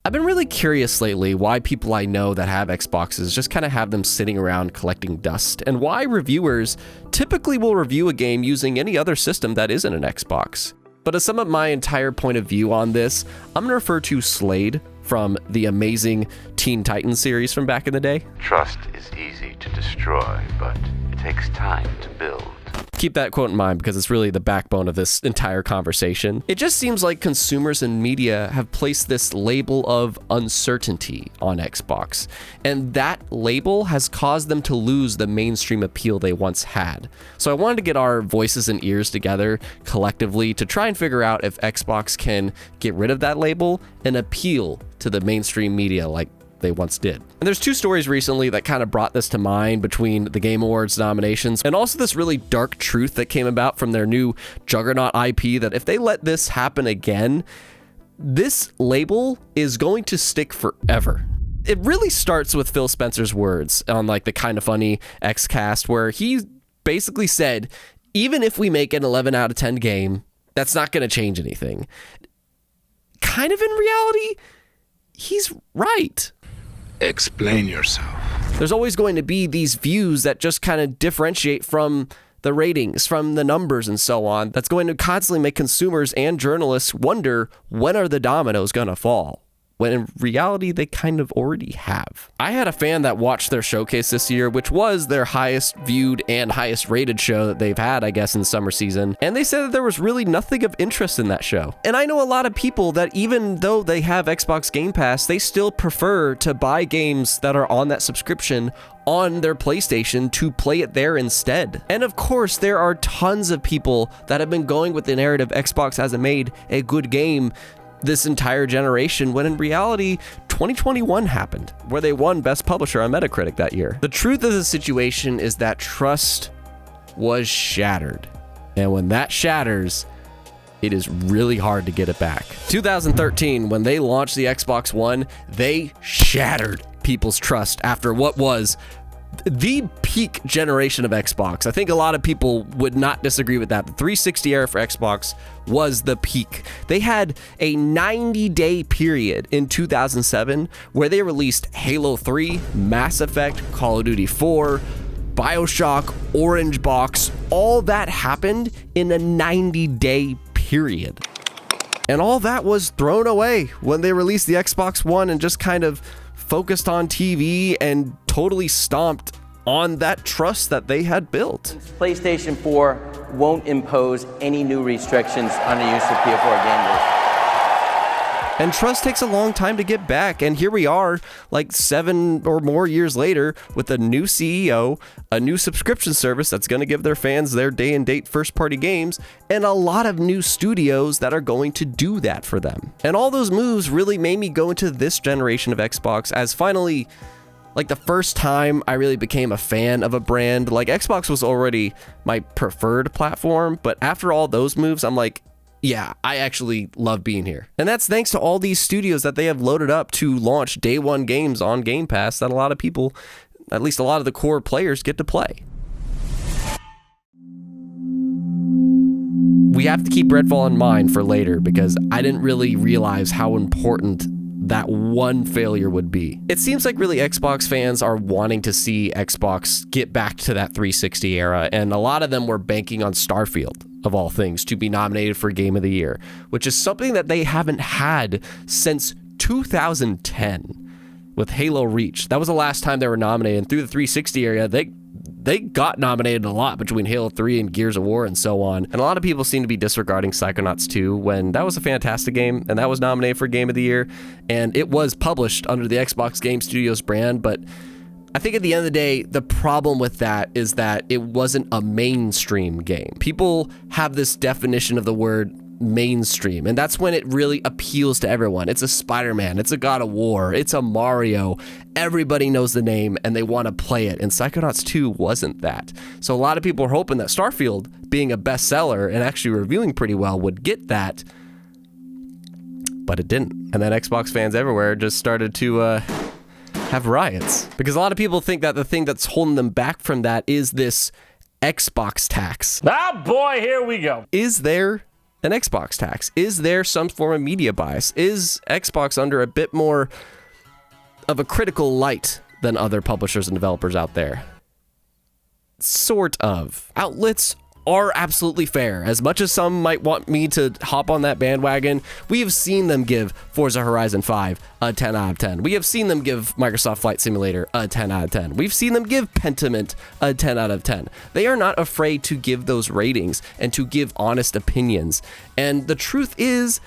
I've been really curious lately why people I know that have Xboxes just kind of have them sitting around collecting dust, and why reviewers typically will review a game using any other system that isn't an Xbox. But to sum up my entire point of view on this, I'm going to refer to Slade from the amazing Teen Titans series from back in the day. Trust is easy to destroy, but it takes time to build. Keep that quote in mind because it's really the backbone of this entire conversation. It just seems like consumers and media have placed this label of uncertainty on Xbox, and that label has caused them to lose the mainstream appeal they once had. So I wanted to get our voices and ears together collectively to try and figure out if Xbox can get rid of that label and appeal to the mainstream media like they once did. And there's two stories recently that kind of brought this to mind between the Game Awards nominations and also this really dark truth that came about from their new Juggernaut IP that if they let this happen again, this label is going to stick forever. It really starts with Phil Spencer's words on like the Kinda Funny Xcast, where he basically said, even if we make an 11 out of 10 game, that's not going to change anything. Kind of in reality, he's right. Explain yourself. There's always going to be these views that just kind of differentiate from the ratings, from the numbers and so on. That's going to constantly make consumers and journalists wonder, when are the dominoes going to fall? When in reality, they kind of already have. I had a fan that watched their showcase this year, which was their highest viewed and highest rated show that they've had, I guess, in the summer season. And they said that there was really nothing of interest in that show. And I know a lot of people that even though they have Xbox Game Pass, they still prefer to buy games that are on that subscription on their PlayStation to play it there instead. And of course, there are tons of people that have been going with the narrative Xbox hasn't made a good game this entire generation, when in reality 2021 happened, where they won Best Publisher on Metacritic that year. The truth of the situation is that trust was shattered, and when that shatters, it is really hard to get it back. 2013, when they launched the Xbox One, they shattered people's trust after what was the peak generation of Xbox. I think a lot of people would not disagree with that. The 360 era for Xbox was the peak. They had a 90-day period in 2007 where they released Halo 3, Mass Effect, Call of Duty 4, BioShock, Orange Box. All that happened in a 90-day period. And all that was thrown away when they released the Xbox One and just kind of focused on TV and totally stomped on that trust that they had built. PlayStation 4 won't impose any new restrictions on the use of PS4 gamers. And trust takes a long time to get back, and here we are, like 7 or more years later, with a new CEO, a new subscription service that's going to give their fans their day-and-date first-party games, and a lot of new studios that are going to do that for them. And all those moves really made me go into this generation of Xbox as finally, like the first time I really became a fan of a brand. Like Xbox was already my preferred platform, but after all those moves, I'm like, yeah, I actually love being here. And that's thanks to all these studios that they have loaded up to launch day one games on Game Pass that a lot of people, at least a lot of the core players, get to play. We have to keep Redfall in mind for later because I didn't really realize how important that one failure would be. It seems like really Xbox fans are wanting to see Xbox get back to that 360 era, and a lot of them were banking on Starfield, of all things, to be nominated for Game of the Year, which is something that they haven't had since 2010 with Halo Reach. That was the last time they were nominated, and through the 360 area, they got nominated a lot between Halo 3 and Gears of War and so on. And a lot of people seem to be disregarding Psychonauts 2 when that was a fantastic game and that was nominated for Game of the Year. And it was published under the Xbox Game Studios brand. But I think at the end of the day, the problem with that is that it wasn't a mainstream game. People have this definition of the word mainstream, and that's when it really appeals to everyone. It's a Spider-Man, it's a God of War, it's a Mario. Everybody knows the name and they want to play it, and Psychonauts 2 wasn't that. So a lot of people are hoping that Starfield, being a bestseller and actually reviewing pretty well, would get that, but it didn't. And then Xbox fans everywhere just started to have riots, because a lot of people think that the thing that's holding them back from that is this Xbox tax. Ah, boy, here we go. Is there an Xbox tax? Is there some form of media bias? Is Xbox under a bit more of a critical light than other publishers and developers out there? Sort of. Outlets are absolutely fair. As much as some might want me to hop on that bandwagon, we have seen them give Forza Horizon 5 a 10 out of 10. We have seen them give Microsoft Flight Simulator a 10 out of 10. We've seen them give Pentiment a 10 out of 10. They are not afraid to give those ratings and to give honest opinions. And the truth is,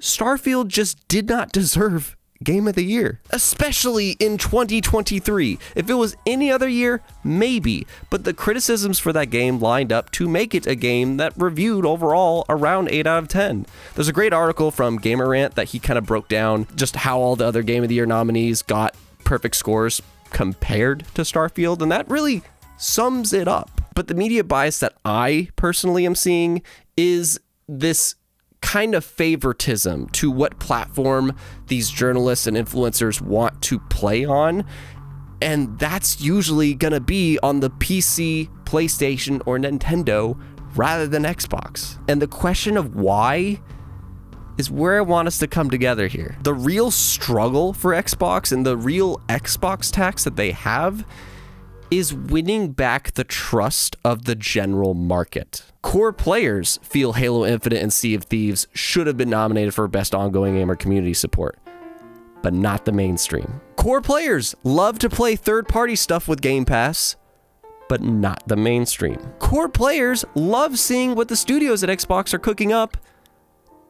Starfield just did not deserve Game of the Year, especially in 2023. If it was any other year, maybe, but the criticisms for that game lined up to make it a game that reviewed overall around 8 out of 10. There's a great article from Gamer Rant that he kind of broke down just how all the other Game of the Year nominees got perfect scores compared to Starfield, and that really sums it up. But the media bias that I personally am seeing is this kind of favoritism to what platform these journalists and influencers want to play on. And that's usually going to be on the PC, PlayStation, or Nintendo rather than Xbox. And the question of why is where I want us to come together here. The real struggle for Xbox and the real Xbox tax that they have is winning back the trust of the general market. Core players feel Halo Infinite and Sea of Thieves should have been nominated for Best Ongoing Game or Community Support, but not the mainstream. Core players love to play third-party stuff with Game Pass, but not the mainstream. Core players love seeing what the studios at Xbox are cooking up,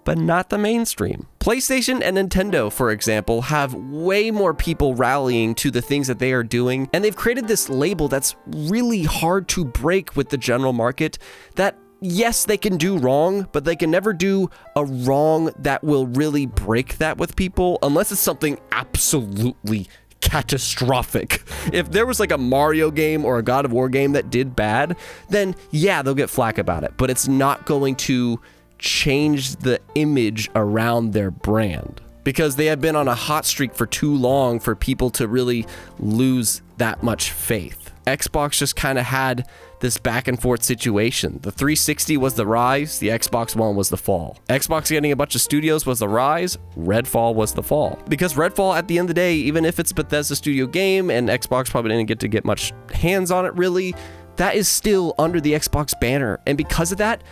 but not the mainstream. PlayStation and Nintendo, for example, have way more people rallying to the things that they are doing, and they've created this label that's really hard to break with the general market that, yes, they can do wrong, but they can never do a wrong that will really break that with people unless it's something absolutely catastrophic. If there was like a Mario game or a God of War game that did bad, then yeah, they'll get flack about it, but it's not going to change the image around their brand because they have been on a hot streak for too long for people to really lose that much faith. Xbox just kind of had this back and forth situation. The 360 was the rise, the Xbox One was the fall. Xbox getting a bunch of studios was the rise, Redfall was the fall. Because Redfall, at the end of the day, even if it's a Bethesda studio game and Xbox probably didn't get much hands on it really, that is still under the Xbox banner. And because of that,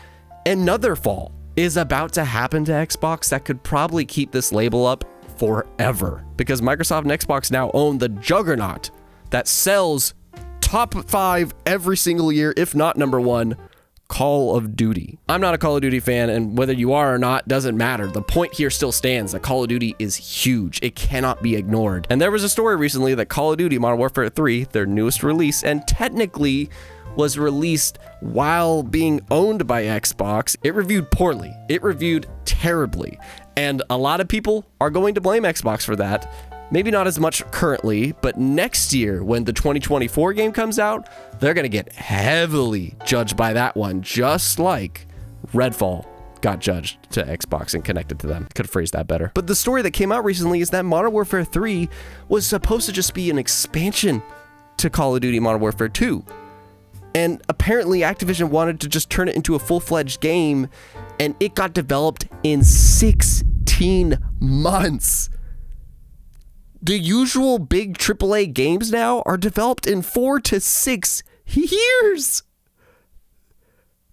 another fall is about to happen to Xbox that could probably keep this label up forever. Because Microsoft and Xbox now own the juggernaut that sells top 5 every single year, if not number 1, Call of Duty. I'm not a Call of Duty fan, and whether you are or not doesn't matter. The point here still stands that Call of Duty is huge. It cannot be ignored. And there was a story recently that Call of Duty Modern Warfare 3, their newest release, and technically was released while being owned by Xbox, it reviewed poorly. It reviewed terribly. And a lot of people are going to blame Xbox for that. Maybe not as much currently, but next year when the 2024 game comes out, they're going to get heavily judged by that one, just like Redfall got judged to Xbox and connected to them. Could have phrased that better. But the story that came out recently is that Modern Warfare 3 was supposed to just be an expansion to Call of Duty Modern Warfare 2. And apparently Activision wanted to just turn it into a full-fledged game, and it got developed in 16 months. The usual big AAA games now are developed in 4 to 6 years.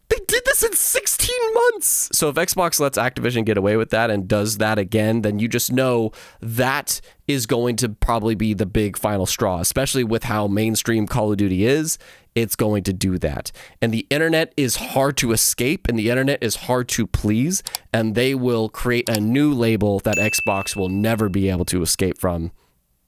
They did this in 16 months. So if Xbox lets Activision get away with that and does that again, then you just know that is going to probably be the big final straw, especially with how mainstream Call of Duty is. It's going to do that. And the internet is hard to escape, and the internet is hard to please, and they will create a new label that Xbox will never be able to escape from,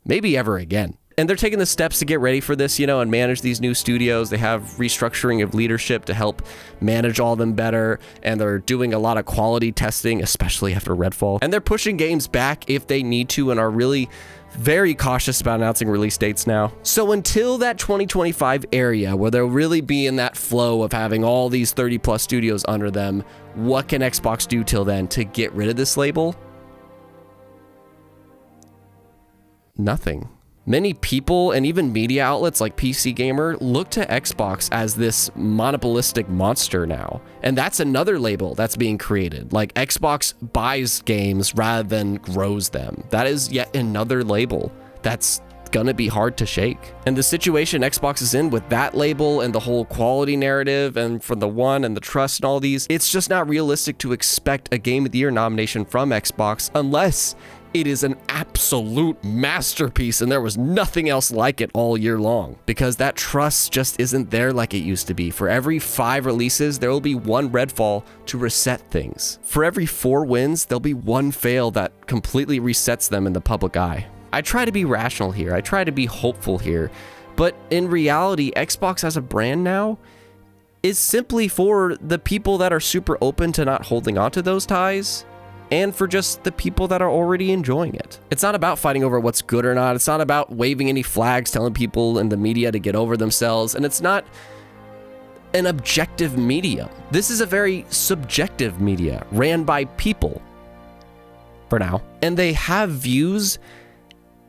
maybe ever again. And they're taking the steps to get ready for this, and manage these new studios. They have restructuring of leadership to help manage all of them better. And they're doing a lot of quality testing, especially after Redfall. And they're pushing games back if they need to and are really very cautious about announcing release dates now. So until that 2025 area where they'll really be in that flow of having all these 30 plus studios under them, what can Xbox do till then to get rid of this label? Nothing. Many people and even media outlets like PC Gamer look to Xbox as this monopolistic monster now. And that's another label that's being created. Like Xbox buys games rather than grows them. That is yet another label that's gonna be hard to shake. And the situation Xbox is in with that label and the whole quality narrative and from the One and the trust and all these, it's just not realistic to expect a Game of the Year nomination from Xbox unless it is an absolute masterpiece and there was nothing else like it all year long, because that trust just isn't there like it used to be. For every 5 releases, there will be 1 Redfall to reset things. For every 4 wins, there'll be 1 fail that completely resets them in the public eye. I try to be rational here. I try to be hopeful here. But in reality, Xbox as a brand now is simply for the people that are super open to not holding on to those ties, and for just the people that are already enjoying it. It's not about fighting over what's good or not. It's not about waving any flags, telling people in the media to get over themselves. And it's not an objective medium. This is a very subjective media ran by people for now. And they have views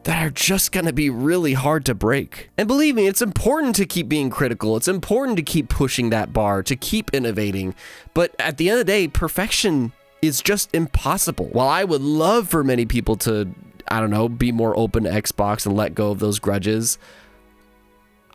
that are just gonna be really hard to break. And believe me, it's important to keep being critical. It's important to keep pushing that bar, to keep innovating. But at the end of the day, perfection is just impossible. While I would love for many people to, I don't know, be more open to Xbox and let go of those grudges,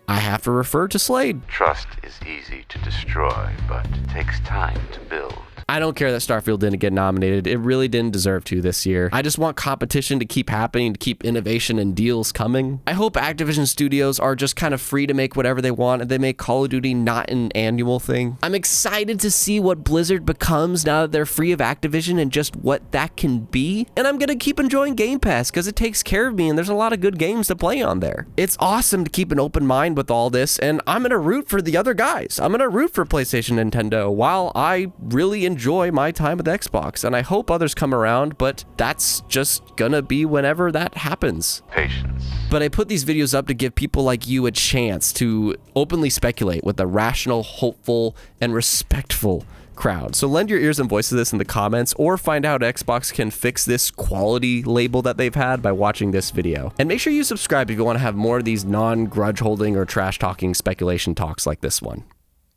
I have to refer to Slade. Trust is easy to destroy, but it takes time to build. I don't care that Starfield didn't get nominated. It really didn't deserve to this year. I just want competition to keep happening, to keep innovation and deals coming. I hope Activision Studios are just kind of free to make whatever they want and they make Call of Duty not an annual thing. I'm excited to see what Blizzard becomes now that they're free of Activision and just what that can be. And I'm gonna keep enjoying Game Pass because it takes care of me and there's a lot of good games to play on there. It's awesome to keep an open mind with all this, and I'm gonna root for the other guys. I'm gonna root for PlayStation and Nintendo while I really enjoy my time with Xbox, and I hope others come around, but that's just gonna be whenever that happens. Patience. But I put these videos up to give people like you a chance to openly speculate with a rational, hopeful, and respectful crowd. So lend your ears and voice to this in the comments, or find out Xbox can fix this quality label that they've had by watching this video. And make sure you subscribe if you want to have more of these non-grudge holding or trash talking speculation talks like this one.